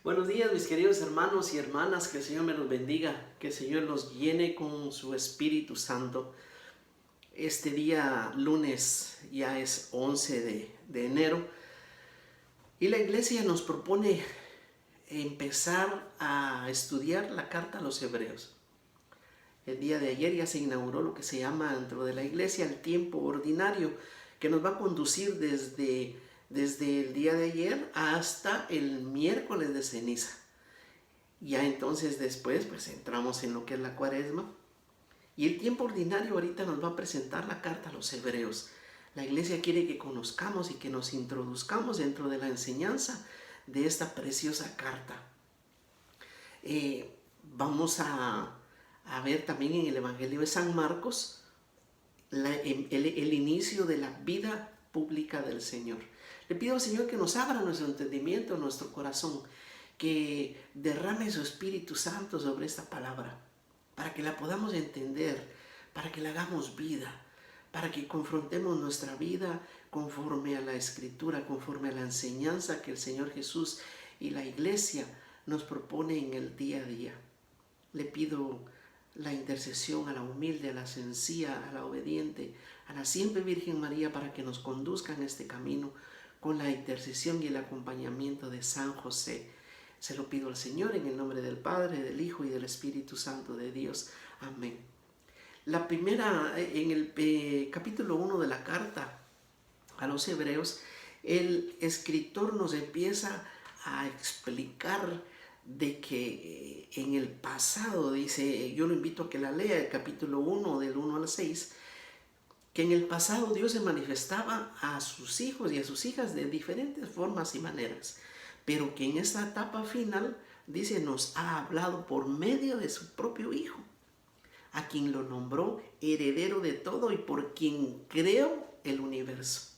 Buenos días, mis queridos hermanos y hermanas, que el Señor me los bendiga, que el Señor los llene con su Espíritu Santo. Este día lunes ya es 11 de enero y la iglesia nos propone empezar a estudiar la carta a los hebreos. El día de ayer ya se inauguró lo que se llama dentro de la iglesia el tiempo ordinario, que nos va a conducir desde el día de ayer hasta el miércoles de ceniza. Ya entonces después pues entramos en lo que es la cuaresma. Y el tiempo ordinario ahorita nos va a presentar la carta a los hebreos. La iglesia quiere que conozcamos y que nos introduzcamos dentro de la enseñanza de esta preciosa carta. Vamos a ver también en el Evangelio de San Marcos el inicio de la vida pública del Señor. Le pido al Señor que nos abra nuestro entendimiento, nuestro corazón, que derrame su Espíritu Santo sobre esta palabra, para que la podamos entender, para que la hagamos vida, para que confrontemos nuestra vida conforme a la Escritura, conforme a la enseñanza que el Señor Jesús y la Iglesia nos propone en el día a día. Le pido la intercesión a la humilde, a la sencilla, a la obediente, a la siempre Virgen María, para que nos conduzca en este camino con la intercesión y el acompañamiento de San José. Se lo pido al Señor en el nombre del Padre, del Hijo y del Espíritu Santo de Dios. Amén. La primera, en el capítulo 1 de la carta a los hebreos, el escritor nos empieza a explicar de que en el pasado, dice, yo lo invito a que la lea, el capítulo 1 del 1 al 6, que en el pasado Dios se manifestaba a sus hijos y a sus hijas de diferentes formas y maneras, pero que en esta etapa final, dice, nos ha hablado por medio de su propio Hijo, a quien lo nombró heredero de todo y por quien creó el universo.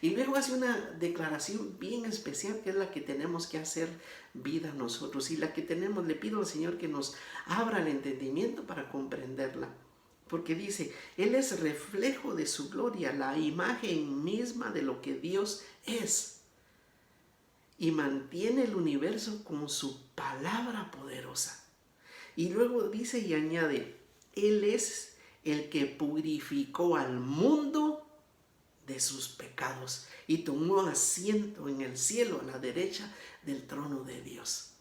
Y luego hace una declaración bien especial, que es la que tenemos que hacer vida nosotros y la que le pido al Señor que nos abra el entendimiento para comprenderla. Porque dice, Él es reflejo de su gloria, la imagen misma de lo que Dios es. Y mantiene el universo con su palabra poderosa. Y luego dice y añade, Él es el que purificó al mundo de sus pecados y tomó asiento en el cielo a la derecha del trono de Dios.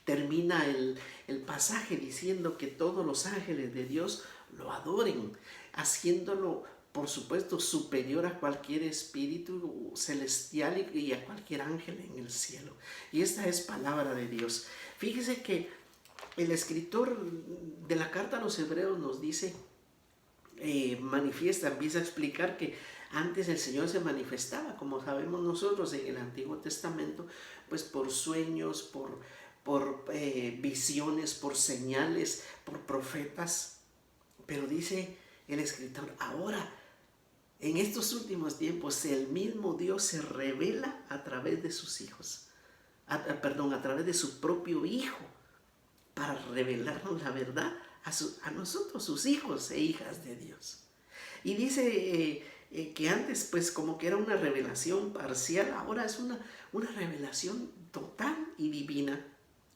Termina el pasaje diciendo que todos los ángeles de Dios lo adoren, haciéndolo, por supuesto, superior a cualquier espíritu celestial y a cualquier ángel en el cielo. Y esta es palabra de Dios. Fíjese que el escritor de la carta a los hebreos nos dice, empieza a explicar que antes el Señor se manifestaba, como sabemos nosotros en el Antiguo Testamento, pues por sueños, por visiones, por señales, por profetas. Pero dice el escritor, ahora, en estos últimos tiempos, el mismo Dios se revela a través de sus hijos, a través de su propio Hijo, para revelarnos la verdad a nosotros, sus hijos e hijas de Dios. Y dice que antes pues como que era una revelación parcial, ahora es una revelación total y divina.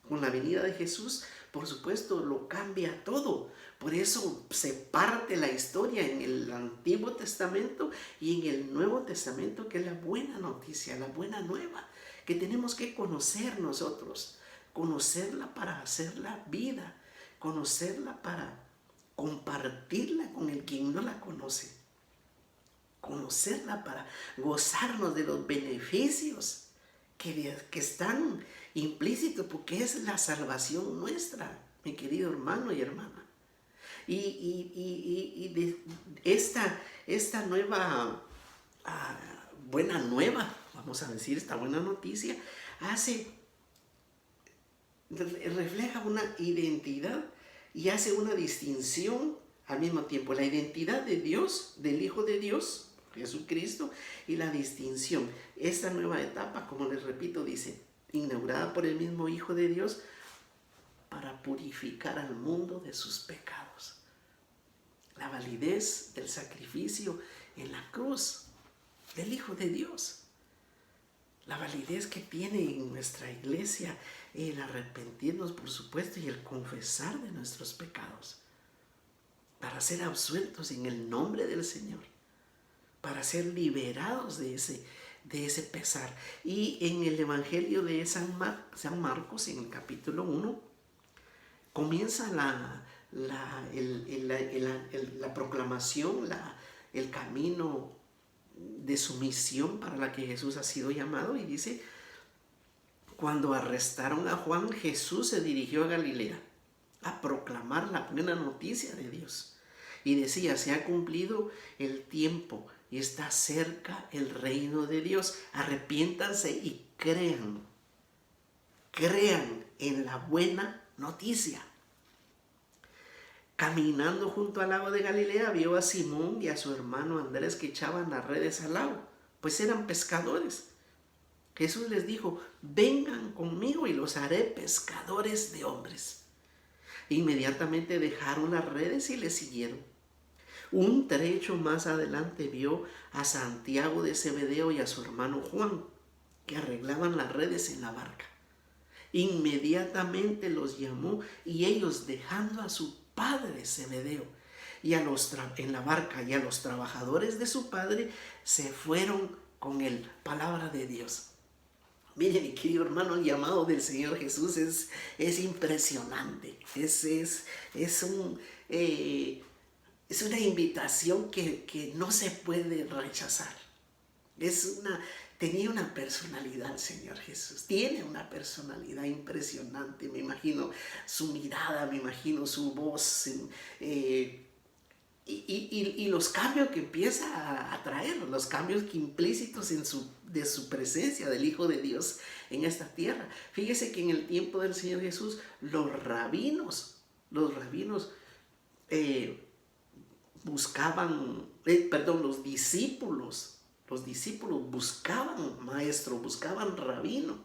Con la venida de Jesús, por supuesto, lo cambia todo. Por eso se parte la historia en el Antiguo Testamento y en el Nuevo Testamento, que es la buena noticia, la buena nueva, que tenemos que conocer nosotros, conocerla para hacerla vida, conocerla para compartirla con el quien no la conoce, conocerla para gozarnos de los beneficios que están implícitos, porque es la salvación nuestra, mi querido hermano y hermana. Y de esta nueva buena nueva, vamos a decir, esta buena noticia, refleja una identidad y hace una distinción al mismo tiempo, la identidad de Dios, del Hijo de Dios, Jesucristo, y la distinción. Esta nueva etapa, como les repito, dice, inaugurada por el mismo Hijo de Dios, para purificar al mundo de sus pecados. La validez del sacrificio en la cruz del Hijo de Dios. La validez que tiene en nuestra iglesia el arrepentirnos, por supuesto, y el confesar de nuestros pecados, para ser absueltos en el nombre del Señor, para ser liberados de ese pesar. Y en el Evangelio de San Marcos, en el capítulo 1, comienza la proclamación, el camino de su misión para la que Jesús ha sido llamado, y dice: cuando arrestaron a Juan, Jesús se dirigió a Galilea a proclamar la buena noticia de Dios. Y decía: se ha cumplido el tiempo y está cerca el reino de Dios. Arrepiéntanse y crean en la buena noticia. Caminando junto al lago de Galilea, vio a Simón y a su hermano Andrés que echaban las redes al lago, pues eran pescadores. Jesús les dijo: vengan conmigo y los haré pescadores de hombres. Inmediatamente dejaron las redes y le siguieron. Un trecho más adelante vio a Santiago de Zebedeo y a su hermano Juan, que arreglaban las redes en la barca. Inmediatamente los llamó, y ellos, dejando a su padre Zebedeo en la barca y a los trabajadores de su padre, se fueron con él. Palabra de Dios. Miren, mi querido hermano, el llamado del Señor Jesús es impresionante. Es una invitación que no se puede rechazar. Tenía una personalidad el Señor Jesús. Tiene una personalidad impresionante. Me imagino su mirada, me imagino su voz. Y los cambios que empieza a traer, los cambios que implícitos de su presencia, del Hijo de Dios en esta tierra. Fíjese que en el tiempo del Señor Jesús, los discípulos buscaban maestro, buscaban rabino.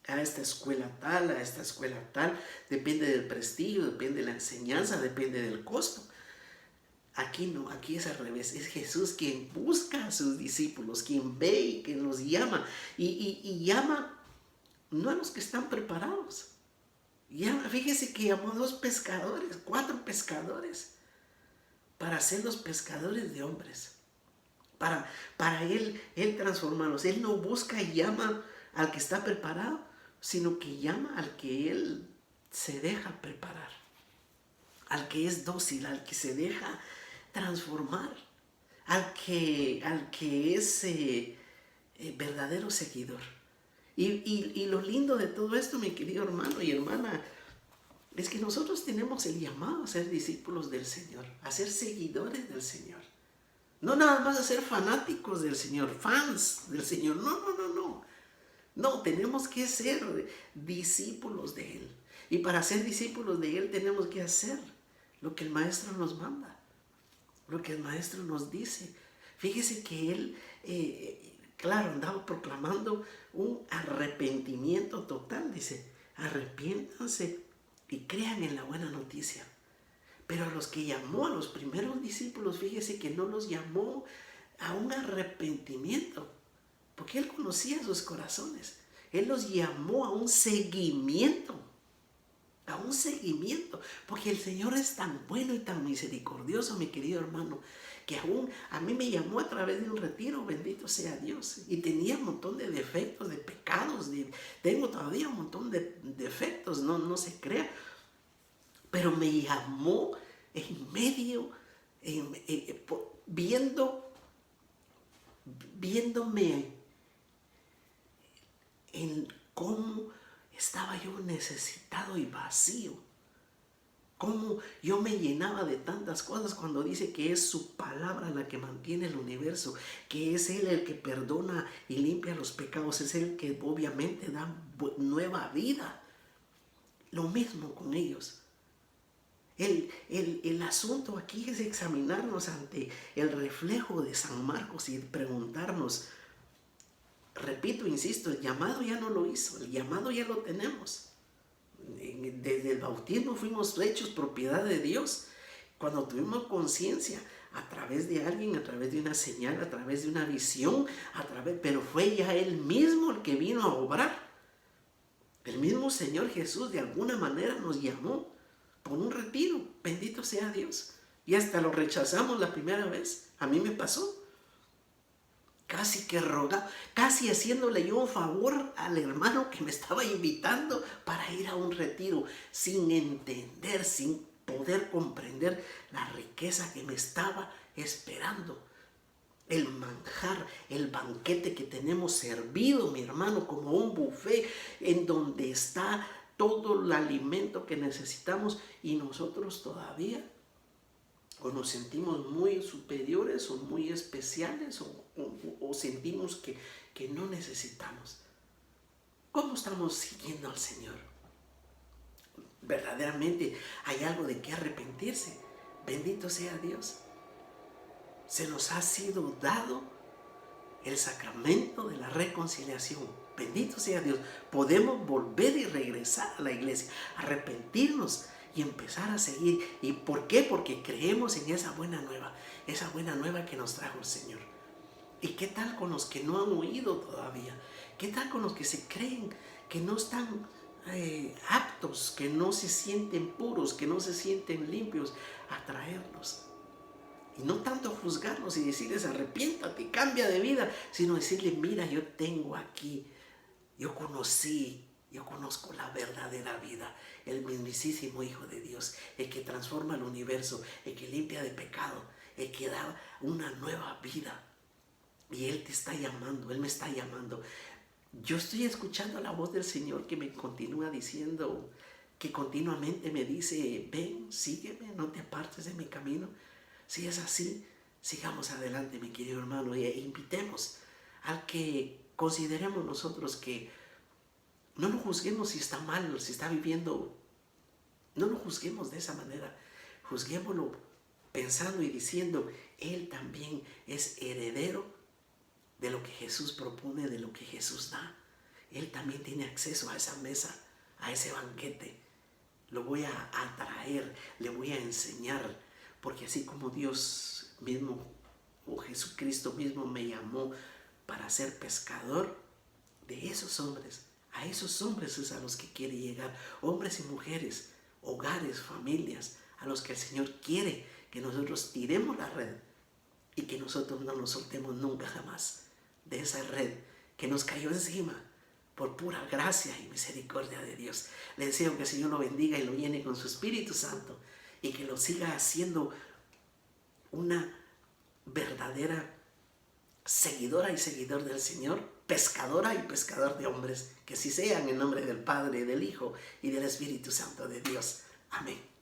A esta escuela tal, a esta escuela tal, depende del prestigio, depende de la enseñanza, depende del costo. Aquí no, aquí es al revés. Es Jesús quien busca a sus discípulos, quien ve y quien los llama. Y llama no a los que están preparados. Fíjese que llamó a 4 pescadores, para ser los pescadores de hombres. Para Él transformarlos. Él no busca y llama al que está preparado, sino que llama al que Él se deja preparar, al que es dócil, al que se deja transformar, al que es verdadero seguidor. Y lo lindo de todo esto, mi querido hermano y hermana, es que nosotros tenemos el llamado a ser discípulos del Señor, a ser seguidores del Señor. No nada más a ser fanáticos del Señor, fans del Señor. No. No, tenemos que ser discípulos de Él. Y para ser discípulos de Él tenemos que hacer lo que el Maestro nos manda, lo que el Maestro nos dice. Fíjese que Él, claro, andaba proclamando un arrepentimiento total. Dice: arrepiéntanse y crean en la buena noticia. Pero a los que llamó, a los primeros discípulos, fíjese que no los llamó a un arrepentimiento, porque Él conocía sus corazones. Él los llamó a un seguimiento, porque el Señor es tan bueno y tan misericordioso, mi querido hermano, que aún a mí me llamó a través de un retiro, bendito sea Dios, y tenía un montón de defectos, de pecados, tengo todavía un montón de defectos, no se crea, pero me llamó en medio, viéndome en cómo estaba yo necesitado y vacío, cómo yo me llenaba de tantas cosas, cuando dice que es su palabra la que mantiene el universo, que es Él el que perdona y limpia los pecados, es Él que obviamente da nueva vida. Lo mismo con ellos. El asunto aquí es examinarnos ante el reflejo de San Marcos y preguntarnos, repito, insisto, el llamado ya no lo hizo, el llamado ya lo tenemos. Desde el bautismo fuimos hechos propiedad de Dios. Cuando tuvimos conciencia, a través de alguien, a través de una señal, a través de una visión, pero fue ya Él mismo el que vino a obrar. El mismo Señor Jesús de alguna manera nos llamó por un retiro. Bendito sea Dios. Y hasta lo rechazamos la primera vez. A mí me pasó. Casi que casi haciéndole yo un favor al hermano que me estaba invitando para ir a un retiro, sin entender, sin poder comprender la riqueza que me estaba esperando. El manjar, el banquete que tenemos servido, mi hermano, como un buffet en donde está todo el alimento que necesitamos, y nosotros todavía o nos sentimos muy superiores o muy especiales o sentimos que no necesitamos. ¿Cómo estamos siguiendo al Señor? Verdaderamente hay algo de qué arrepentirse. Bendito sea Dios. Se nos ha sido dado el sacramento de la reconciliación. Bendito sea Dios. Podemos volver y regresar a la iglesia, arrepentirnos y empezar a seguir. ¿Y por qué? Porque creemos en esa buena nueva que nos trajo el Señor. ¿Y qué tal con los que no han oído todavía? ¿Qué tal con los que se creen que no están aptos, que no se sienten puros, que no se sienten limpios? A traerlos. Y no tanto juzgarlos y decirles arrepiéntate, cambia de vida, sino decirle, mira, yo tengo aquí, yo conozco la verdadera vida, el mismísimo Hijo de Dios, el que transforma el universo, el que limpia de pecado, el que da una nueva vida. Y Él te está llamando, Él me está llamando. Yo estoy escuchando la voz del Señor que me continúa diciendo, que continuamente me dice, ven, sígueme, no te apartes de mi camino. Si es así, sigamos adelante, mi querido hermano, e invitemos al que consideremos nosotros que no lo juzguemos si está mal, si está viviendo, no lo juzguemos de esa manera, juzguémoslo pensando y diciendo, Él también es heredero de lo que Jesús propone, de lo que Jesús da. Él también tiene acceso a esa mesa, a ese banquete. Lo voy a atraer, le voy a enseñar. Porque así como Dios mismo o Jesucristo mismo me llamó para ser pescador de esos hombres, a esos hombres es a los que quiere llegar, hombres y mujeres, hogares, familias, a los que el Señor quiere que nosotros tiremos la red y que nosotros no nos soltemos nunca jamás de esa red que nos cayó encima por pura gracia y misericordia de Dios. Le deseo que el Señor lo bendiga y lo llene con su Espíritu Santo, y que lo siga haciendo una verdadera seguidora y seguidor del Señor, pescadora y pescador de hombres, que así sean en nombre del Padre, del Hijo y del Espíritu Santo de Dios. Amén.